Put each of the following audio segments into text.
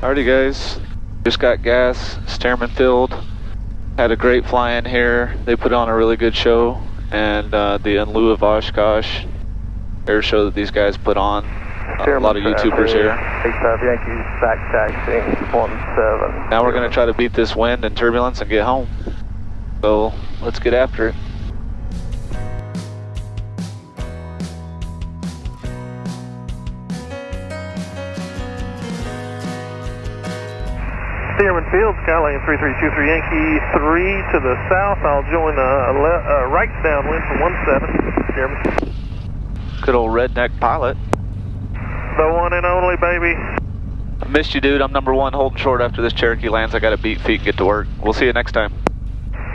Alrighty guys, just got gas, Stearman Field. Had a great fly-in here. They put on a really good show, and the In Lieu of Oshkosh air show that these guys put on. A lot of YouTubers here. 85 Yankees, back taxiing 17. Now we're going to try to beat this wind and turbulence and get home. So let's get after it. Stearman Field, Skylane 3323 Yankee 3 to the south. I'll join right downwind for 17. Stearman. Good old redneck pilot. The one and only, baby. I missed you, dude. I'm number one holding short after this Cherokee lands. I got to beat feet and get to work. We'll see you next time.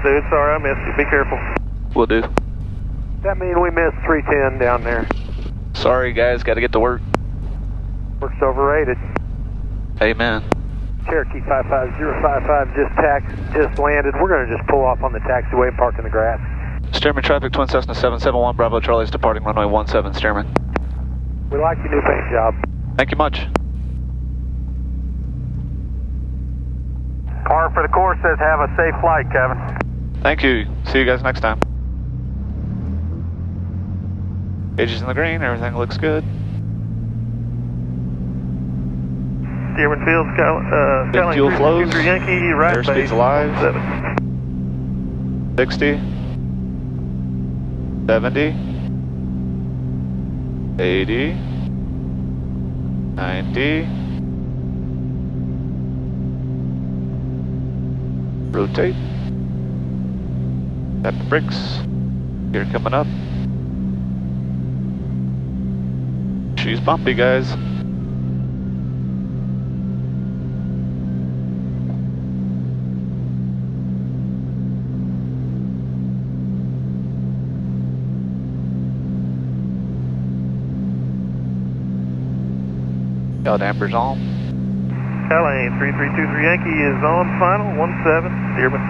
Dude, sorry I missed you. Be careful. Will do. That means we missed 310 down there. Sorry, guys. Got to get to work. Work's overrated. Amen. Cherokee 55055 just landed. We're going to just pull off on the taxiway and park in the grass. Stearman traffic, Twin Cessna 771 Bravo Charlie's departing runway 17, Stearman. We like your new paint job. Thank you much. Car for the course says have a safe flight, Kevin. Thank you. See you guys next time. Gauges in the green, everything looks good. Stearman Field, Skylane fuel flows. Yankee, right Airspeed's alive. 60, 70, 80, 90. Rotate. Tap the brakes. Gear coming up. She's bumpy, guys. Yaw dampers on. Skylane 3323 Yankee is on final, 17, Stearman.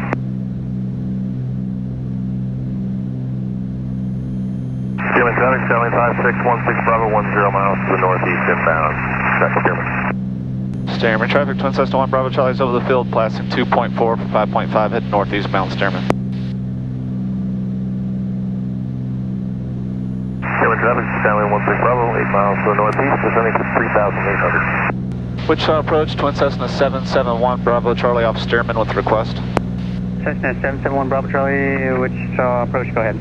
Stearman traffic, Skylane 5616 Bravo 10 miles to the northeast inbound. Check Stearman. Stearman traffic, Twin Cessna 1 Bravo Charlie's over the field, passing 2.4 for 5.5, heading northeast bound, Stearman. Stearman traffic, Skylane 16 Bravo, 8 miles to the northeast, descending to 3,800. Wichita approach, Twin Cessna 771 Bravo Charlie off Stearman with request. Cessna 771 Bravo Charlie, Wichita approach, go ahead.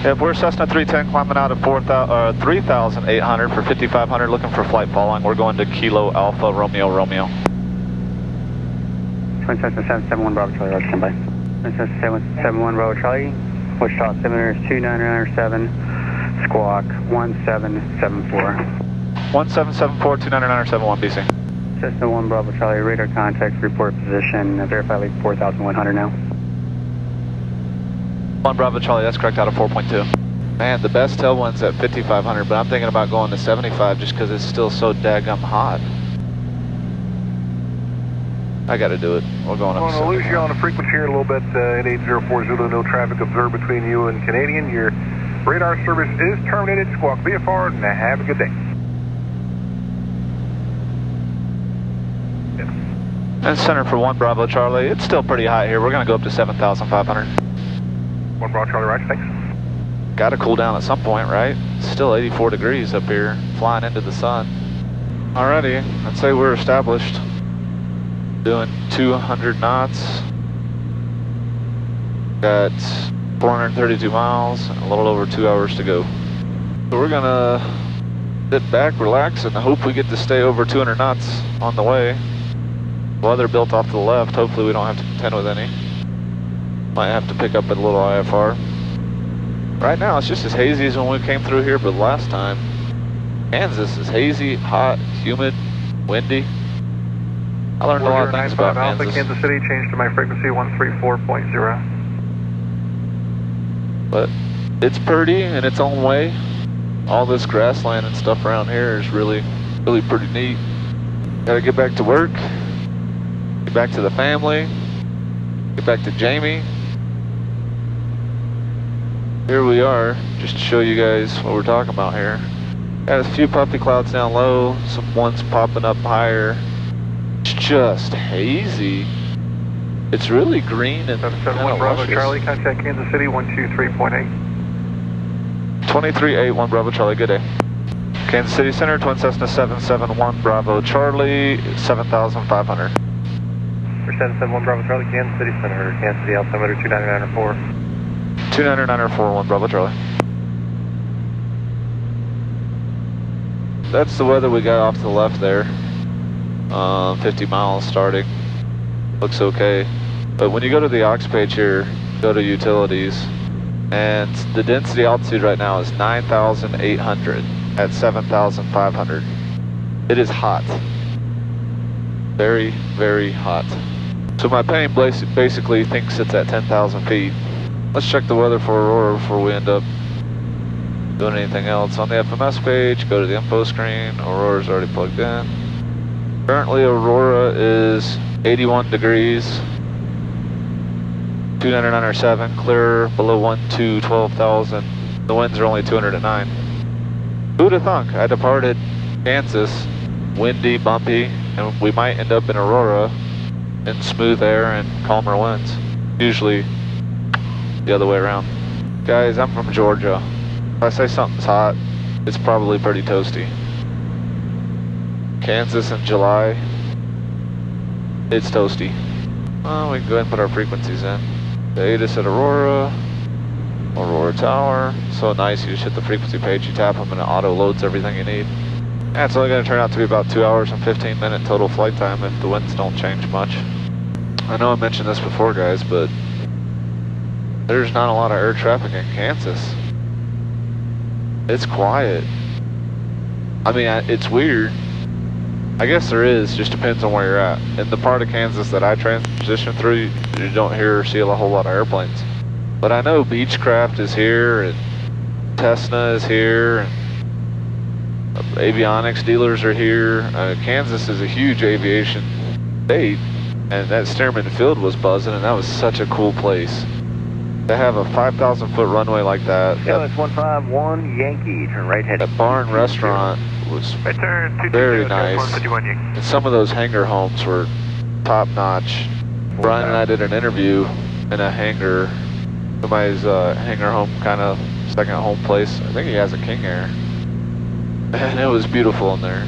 Yep, we're Cessna 310 climbing out of 3,800 for 5,500, looking for flight following. We're going to Kilo Alpha Romeo Romeo. Twin Cessna 771 Bravo Charlie, let's stand by. Twin Cessna 771 Bravo Charlie, Wichita 72997, squawk 1774. 1774 29971 BC. Cessna 1 Bravo Charlie, radar contact, report position, verify leak 4,100 now. 1 Bravo Charlie, that's correct, out of 4.2. Man, the best tailwind's at 5,500, but I'm thinking about going to 75 just because it's still so daggum hot. I gotta do it. We're going up. I'm going to lose you on the frequency here a little bit at 8040, no traffic observed between you and Canadian. Your radar service is terminated. Squawk VFR and have a good day. And center for 1 Bravo Charlie. It's still pretty hot here. We're going to go up to 7,500. 1 Bravo Charlie, right, thanks. Got to cool down at some point, right? It's still 84 degrees up here, flying into the sun. Alrighty, I'd say we're established. Doing 200 knots. Got 432 miles, and a little over 2 hours to go. So we're going to sit back, relax, and hope we get to stay over 200 knots on the way. Weather built off to the left. Hopefully we don't have to contend with any. Might have to pick up a little IFR. Right now it's just as hazy as when we came through here, but last time Kansas is hazy, hot, humid, windy. I learned a lot of things about Alpha, Kansas. Kansas City, changed to my frequency 134.0. But it's pretty in its own way. All this grassland and stuff around here is really pretty neat. Gotta get back to work. Get back to the family, get back to Jamie. Here we are, just to show you guys what we're talking about here. Got a few puffy clouds down low, some ones popping up higher. It's just hazy. It's really green and kind 771 of Bravo luscious. Charlie, contact Kansas City 123.8. 2381 Bravo Charlie, good day. Kansas City Center, Twin Cessna 771 Bravo Charlie, 7,500. For 771 Bravo Charlie, Kansas City Center, Kansas City altimeter 29904. 29941 Bravo Charlie. That's the weather we got off to the left there. 50 miles starting. Looks okay. But when you go to the aux page here, go to utilities, and the density altitude right now is 9,800 at 7,500. It is hot. Very, very hot. So my plane basically thinks it's at 10,000 feet. Let's check the weather for Aurora before we end up doing anything else. On the FMS page, go to the info screen. Aurora's already plugged in. Currently Aurora is 81 degrees, 299.7, clear below 12,000. The winds are only 209. Who'd have thunk? I departed Kansas, windy, bumpy, and we might end up in Aurora in smooth air and calmer winds. Usually the other way around. Guys, I'm from Georgia. If I say something's hot, it's probably pretty toasty. Kansas in July, it's toasty. Well, we can go ahead and put our frequencies in. The ATIS at Aurora, Aurora Tower. So nice, you just hit the frequency page, you tap them and it auto loads everything you need. And it's only going to turn out to be about 2 hours and 15 minute total flight time if the winds don't change much. I know I mentioned this before, guys, but there's not a lot of air traffic in Kansas. It's quiet. I mean, it's weird. I guess there is, just depends on where you're at. In the part of Kansas that I transition through, you don't hear or see a whole lot of airplanes. But I know Beechcraft is here, and Cessna is here, and avionics dealers are here. Kansas is a huge aviation state, and that Stearman Field was buzzing, and that was such a cool place. To have a 5,000 foot runway like that. LS 151 Yankee, turn right head. That barn restaurant was very nice. And some of those hangar homes were top notch. Brian and I did an interview in a hangar, somebody's hangar home, kind of second home place. I think he has a King Air. And it was beautiful in there.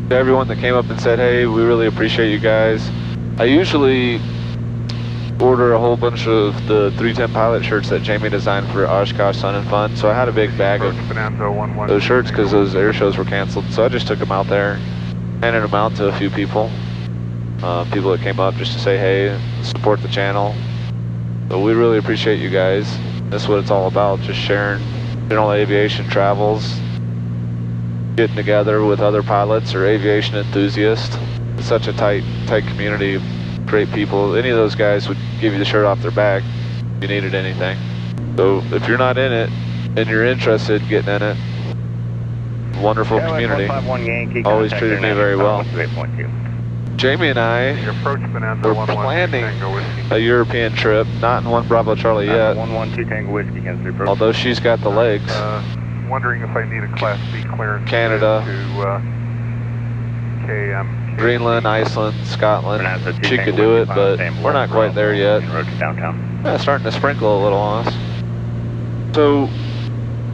To everyone that came up and said, hey, we really appreciate you guys. I usually order a whole bunch of the 310 pilot shirts that Jamie designed for Oshkosh Sun and Fun. So I had a big bag of those shirts because those air shows were canceled. So I just took them out there, handed them out to a few people. People that came up just to say hey, support the channel. So we really appreciate you guys. That's what it's all about, just sharing general aviation travels, getting together with other pilots or aviation enthusiasts. It's such a tight community of great people. Any of those guys would give you the shirt off their back if you needed anything. So if you're not in it and you're interested in getting in it, wonderful community. Always treated me very well. Jamie and I were planning a European trip, not in 1 Bravo Charlie yet, 112 Tango Whiskey, although she's got the legs. Wondering if I need a Class B clearance Canada, to KM. Greenland, Iceland, Scotland. She could do it, but we're not quite there yet. Yeah, starting to sprinkle a little on us. So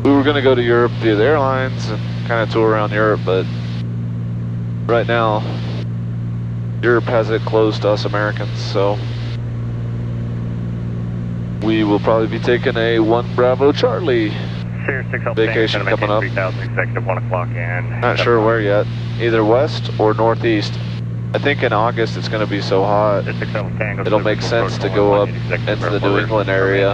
we were going to go to Europe via the airlines and kind of tour around Europe, but right now Europe has it closed to us Americans, so we will probably be taking a 1 Bravo Charlie vacation coming up. Not sure where yet, either west or northeast. I think in August it's going to be so hot, it'll make sense to go up into the New England area.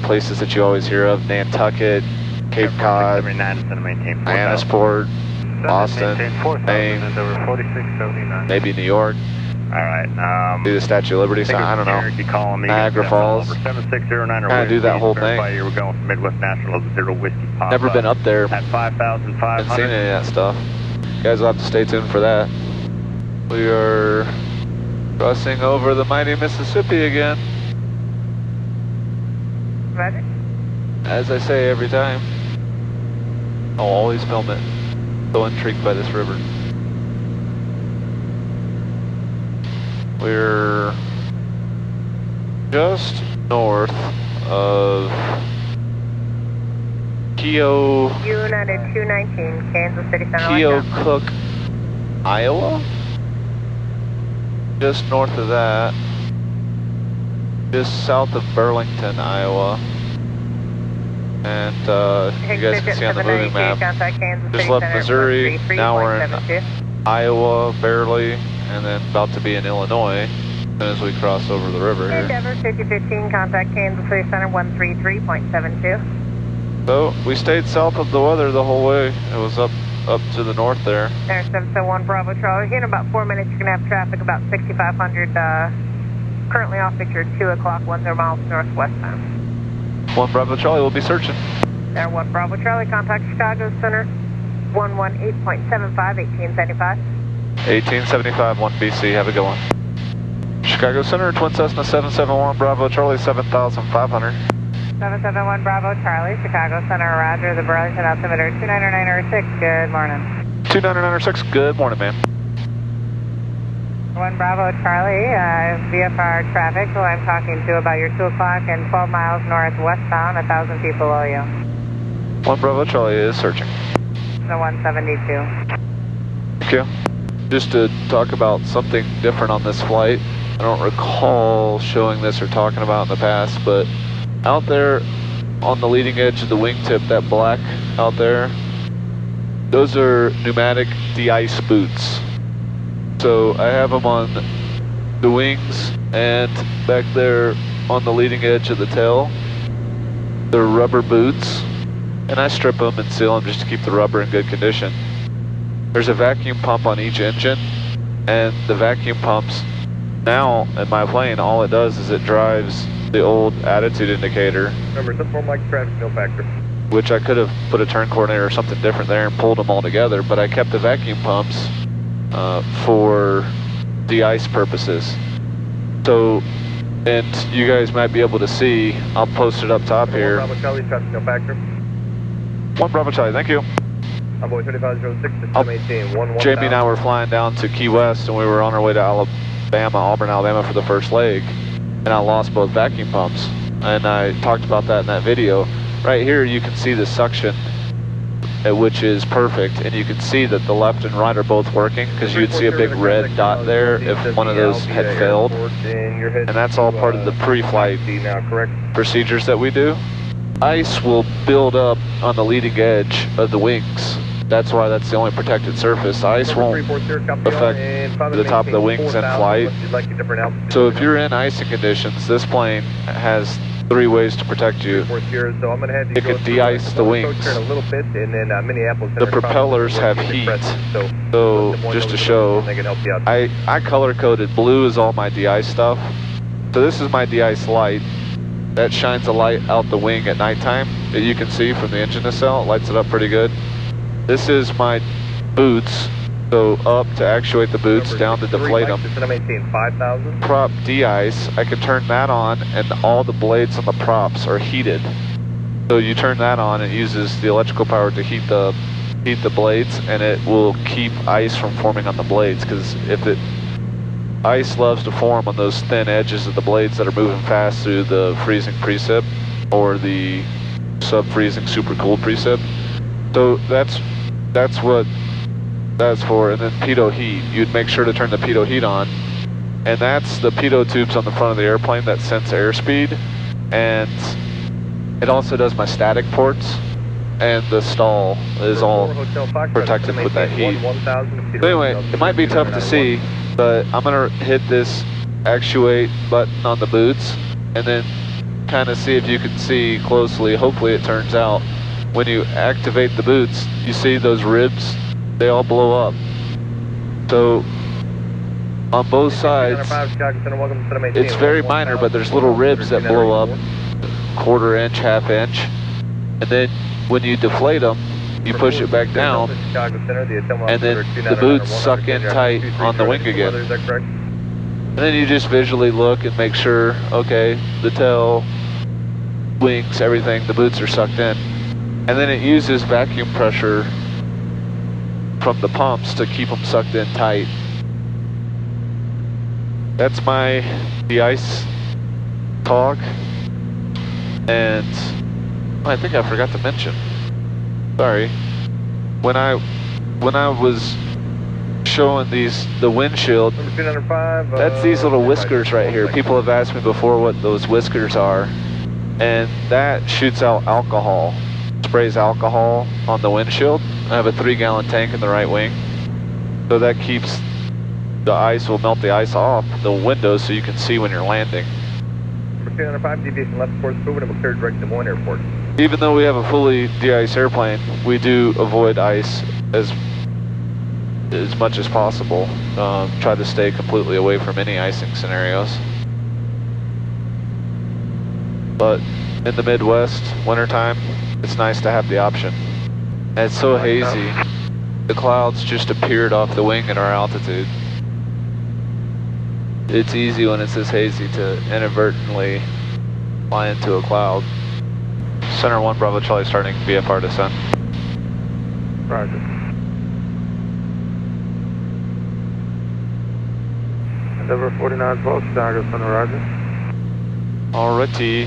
Places that you always hear of, Nantucket, Cape Cod, Annisport, Boston, Maine, maybe New York. Alright, do the Statue of Liberty, so I don't know, Niagara Falls, kind of do that whole thing. Never been up there, haven't seen any of that stuff. You guys will have to stay tuned for that. We are crossing over the mighty Mississippi again. Ready? As I say every time, I'll always film it. So intrigued by this river. We're just north of United 219, Kansas City Center. Keokuk, Iowa? Just north of that. Just south of Burlington, Iowa. And you guys can see on the moving map, just left Missouri, now we're in Iowa, barely, and then about to be in Illinois as soon as we cross over the river here. Endeavor 5015, contact Kansas City Center 133.72. So we stayed south of the weather the whole way. It was up to the north there. There's 771 Bravo Charlie. In about 4 minutes, you're going to have traffic about 6,500. Currently off picture 2 o'clock, 10 miles northwest time. 1 Bravo Charlie, we'll be searching. There, 1 Bravo Charlie, contact Chicago Center 118.75, 1875. 1875, 1 BC, have a good one. Chicago Center, Twin Cessna 771 Bravo Charlie, 7,500. 771 Bravo Charlie, Chicago Center, roger, the Burlington altimeter 29906, good morning. 29906, good morning, man. 1 Bravo Charlie, VFR traffic, who I'm talking to about your 2 o'clock and 12 miles northwestbound, 1,000 feet below you. 1 Bravo Charlie is searching. The 172. Thank you. Just to talk about something different on this flight, I don't recall showing this or talking about in the past, but out there on the leading edge of the wingtip, that black out there, those are pneumatic de-ice boots. So I have them on the wings and back there on the leading edge of the tail. They're rubber boots, and I strip them and seal them just to keep the rubber in good condition. There's a vacuum pump on each engine, and the vacuum pumps now in my plane, all it does is it drives the old attitude indicator. Remember, some form like traffic, no factor. Which I could have put a turn coordinator or something different there and pulled them all together, but I kept the vacuum pumps for de-ice purposes. So, and you guys might be able to see, I'll post it up top here. 1 Bravo Charlie, traffic, no factor. 1 Bravo Charlie, thank you. Envoy 3506 to 718, Jamie and I were flying down to Key West, and we were on our way to Auburn, Alabama for the first leg, and I lost both vacuum pumps. And I talked about that in that video. Right here you can see the suction, which is perfect, and you can see that the left and right are both working, because you'd see a big red dot there if one of those had failed, and that's all part of the pre-flight procedures that we do. Ice will build up on the leading edge of the wings. That's why that's the only protected surface. Ice won't affect the top of the wings in flight. So if you're in icing conditions, this plane has 3 ways to protect you. It can de-ice the wings. The propellers have heat. So just to show, I color-coded. Blue is all my de-ice stuff. So this is my de-ice light. That shines a light out the wing at nighttime that you can see from the engine nacelle. It lights it up pretty good. This is my boots, so up to actuate the boots, down to deflate them. Prop de-ice, I can turn that on and all the blades on the props are heated. So you turn that on, it uses the electrical power to heat the blades, and it will keep ice from forming on the blades, because ice loves to form on those thin edges of the blades that are moving fast through the freezing precip or the sub-freezing super cooled precip. So that's what that's for. And then pitot heat, you'd make sure to turn the pitot heat on, and that's the pitot tubes on the front of the airplane that sense airspeed, and it also does my static ports, and the stall is all protected with that heat. But anyway, it might be tough to see, but I'm gonna hit this actuate button on the boots and then kind of see if you can see closely. Hopefully it turns out. When you activate the boots, you see those ribs, they all blow up. So on both sides, it's very minor, but there's little ribs that blow up, 1/4 inch, 1/2 inch. And then when you deflate them, you push it back down, and then the boots suck in tight on the wing again. And then you just visually look and make sure, okay, the tail, wings, everything, the boots are sucked in. And then it uses vacuum pressure from the pumps to keep them sucked in tight. that's my de-ice talk. And I think I forgot to mention. Sorry. When I was showing the windshield, that's these little whiskers right here. People have asked me before what those whiskers are, and that shoots out alcohol, sprays alcohol on the windshield. I have a 3-gallon tank in the right wing, so that keeps the ice, will melt the ice off the windows so you can see when you're landing. Number 205, deviation left, course moving, and we'll clear direct to Des Moines Airport. Even though we have a fully de-ice airplane, we do avoid ice as much as possible. Try to stay completely away from any icing scenarios. But in the Midwest, wintertime, it's nice to have the option. And it's so hazy, the clouds just appeared off the wing at our altitude. It's easy when it's this hazy to inadvertently fly into a cloud. Center 1 Bravo Charlie starting VFR descent. Roger. Endeavor 49 12, Chicago, Center, roger. Alrighty.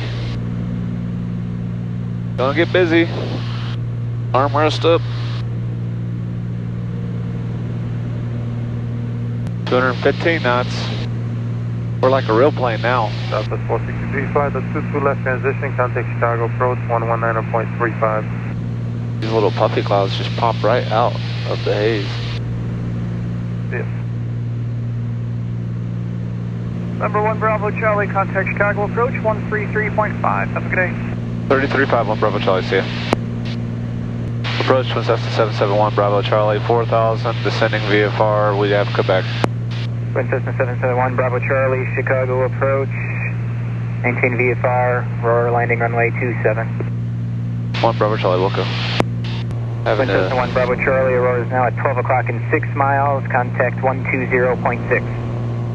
Gonna get busy. Armrest up. 215 knots. We're like a real plane now. Southwest 463, flight, that's 22 left transition, contact Chicago approach, 119.35. These little puffy clouds just pop right out of the haze. Yeah. Number 1 Bravo Charlie, contact Chicago approach 133.5. Have a good day. 3351 Bravo Charlie, see ya. Approach Twin Cessna 771 Bravo Charlie, 4000, descending VFR, we have Quebec. Twin Cessna 771 Bravo Charlie, Chicago approach, maintain VFR, Aurora landing runway 27. 1 Bravo Charlie, Wilco. Twin Cessna 1 Bravo Charlie, Aurora is now at 12 o'clock and 6 miles, contact 120.6.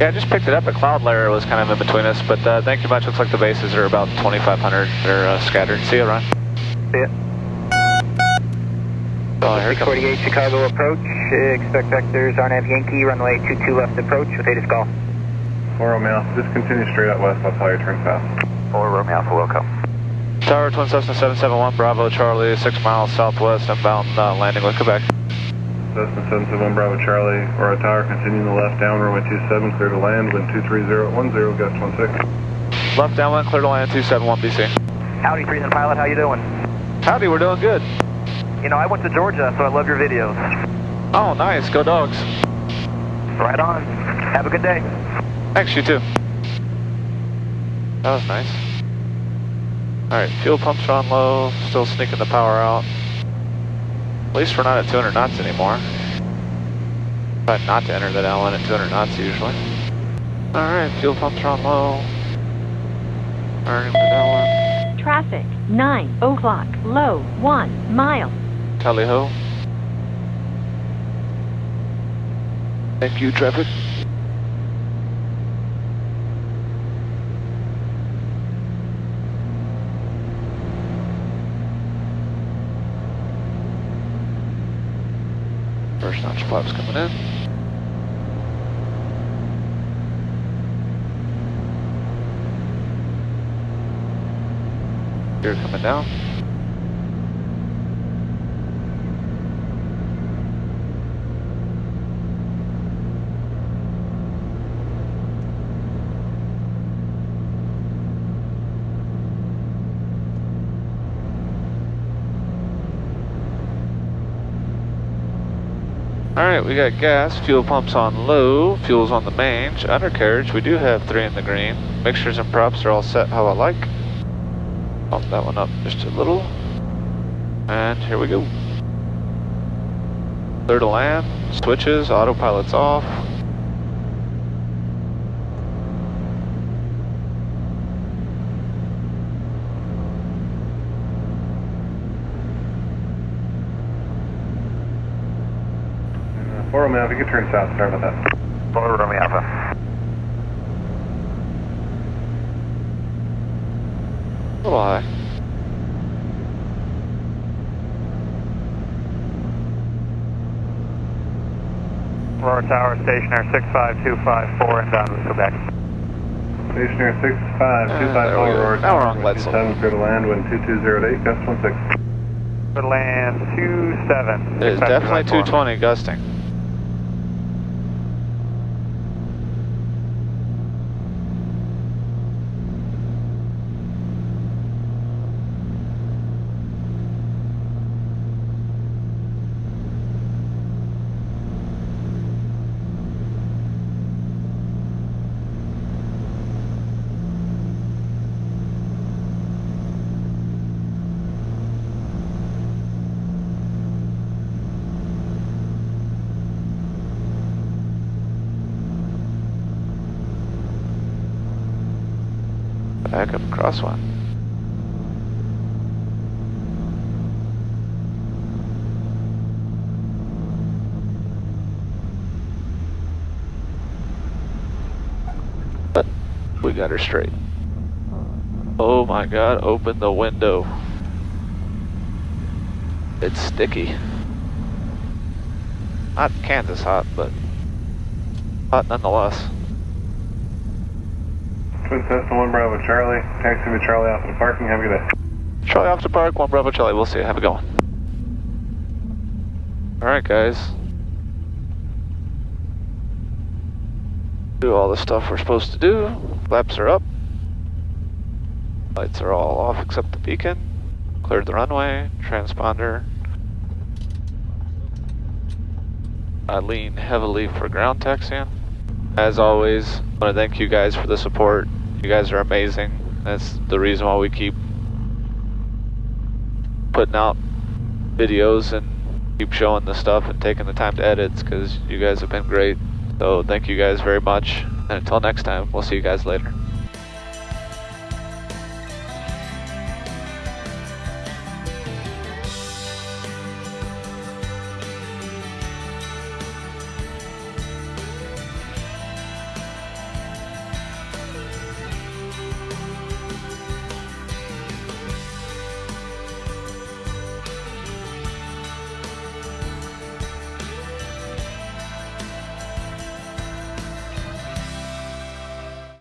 Yeah, I just picked it up. A cloud layer was kind of in between us, but thank you much. Looks like the bases are about 2,500. They're scattered. See you, Ron. See ya. Oh, here it comes. 648 Chicago approach, expect vectors RNAV Yankee, runway 22 left approach with ATIS call. 4 Romeo, just continue straight out west, I'll tell you turn south. 4 Romeo Alpha, welcome. Tower Twin Cessna 771 Bravo Charlie, 6 miles southwest, inbound landing with Quebec. Cessna 771 Bravo Charlie, Aurora Tower, continue the left down, runway 27, clear to land, wind 23010, gust 16. Left downwind, clear to land 271 BC. Howdy, Freezing Pilot, how you doing? Howdy, we're doing good. You know, I went to Georgia, so I love your videos. Oh, nice. Go Dogs. Right on. Have a good day. Thanks, you too. That was nice. Alright, fuel pumps are on low, still sneaking the power out. At least we're not at 200 knots anymore. Try not to enter the downwind at 200 knots usually. Alright, fuel pumps are on low. Turning the downwind. Traffic, 9 o'clock, low, 1 mile. Tally ho. Thank you, traffic. First notch flaps coming in. Gear coming down. Alright, we got gas, fuel pumps on low, fuel's on the main, undercarriage, we do have 3 in the green. Mixtures and props are all set how I like. Bump that one up just a little. And here we go. Clear to land, switches, autopilot's off. Romeo, if you could turn south, sorry about that. 4 Romeo Alpha. A little high. Aurora Tower, stationary 65254 inbound with Quebec. Stationary 65254 Aurora Now we're Tower, on glide slope. 27, clear to land, wind 2208, gust 16. Clear to land 27. It is definitely 220 gusting. Back up across one. But we got her straight. Oh my God, open the window. It's sticky. Not Kansas hot, but hot nonetheless. Twin Cessna 1 Bravo Charlie, taxi with Charlie off to the parking, have a good day. Charlie off to park, 1 Bravo Charlie, we'll see you, have a good one. Alright guys. Do all the stuff we're supposed to do. Flaps are up. Lights are all off except the beacon. Cleared the runway, transponder. I lean heavily for ground taxiing. As always, I want to thank you guys for the support. You guys are amazing. That's the reason why we keep putting out videos and keep showing the stuff and taking the time to edit, because you guys have been great. So thank you guys very much. And until next time, we'll see you guys later.